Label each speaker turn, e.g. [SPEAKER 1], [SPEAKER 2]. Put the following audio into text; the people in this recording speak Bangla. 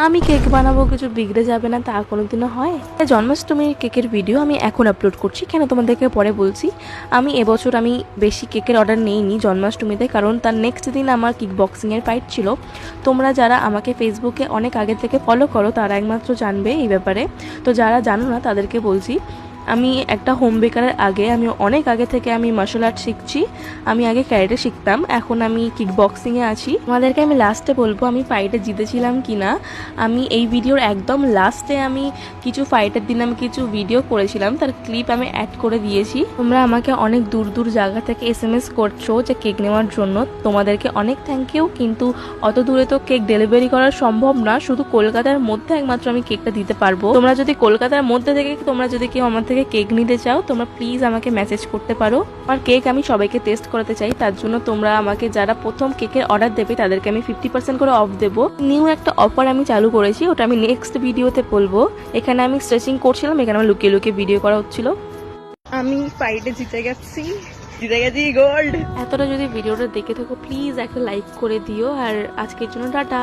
[SPEAKER 1] আমি কেক বানাবো কিছু বিগড়ে যাবে না তা কোনোদিনও হয়। জন্মাষ্টমীর কেকের ভিডিও আমি এখন আপলোড করছি, কেন তোমাদেরকে পরে বলছি। আমি এবছর বেশি কেকের অর্ডার নেইনি জন্মাষ্টমীতে, কারণ তার নেক্সট দিন আমার কিক বক্সিংয়ের ফাইট ছিল। তোমরা যারা আমাকে ফেসবুকে অনেক আগে থেকে ফলো করো তারা একমাত্র জানবে এই ব্যাপারে। তো যারা জানো না তাদেরকে বলছি, আমি একটা হোম বেকারের আমি অনেক আগে থেকে আমি মার্শাল আর্ট শিখছি। আমি আগে ক্যারেটে শিখতাম, এখন আমি কিক বক্সিংয়ে আছি। তোমাদেরকে আমি লাস্টে বলবো আমি ফাইটে জিতেছিলাম কি না। আমি এই ভিডিওর একদম লাস্টে আমি কিছু ফাইটের দিন আমি কিছু ভিডিও করেছিলাম, তার ক্লিপ আমি অ্যাড করে দিয়েছি। তোমরা আমাকে অনেক দূর দূর জায়গা থেকে SMS করছো যে কেক নেওয়ার জন্য, তোমাদেরকে অনেক থ্যাংক ইউ। কিন্তু অত দূরে তো কেক ডেলিভারি করা সম্ভব না, শুধু কলকাতার মধ্যে একমাত্র আমি কেকটা দিতে পারবো। তোমরা যদি কলকাতার মধ্যে থেকে তোমরা যদি কেউ আমার থেকে কেক নিতে চাও, তোমরা প্লিজ আমাকে মেসেজ করতে পারো। আমার কেক আমি সবাইকে টেস্ট করাতে চাই, তার জন্য তোমরা আমাকে যারা প্রথম কেকের অর্ডার দেবে তাদেরকে আমি 50% করে অফ দেবো। নিউ একটা অফার আমি চালু করেছি, ওটা আমি নেক্সট ভিডিওতে বলবো। এখানে আমি স্ট্রেচিং করছিলাম, এখানে আমার লুকিয়ে লুকিয়ে ভিডিও করা হচ্ছিল। আমি ফাইটে জিতে গেছি গোল্ড। এতটা যদি ভিডিওটা দেখে থাকো প্লিজ একটা লাইক করে দিও, আর আজকের জন্য টাটা।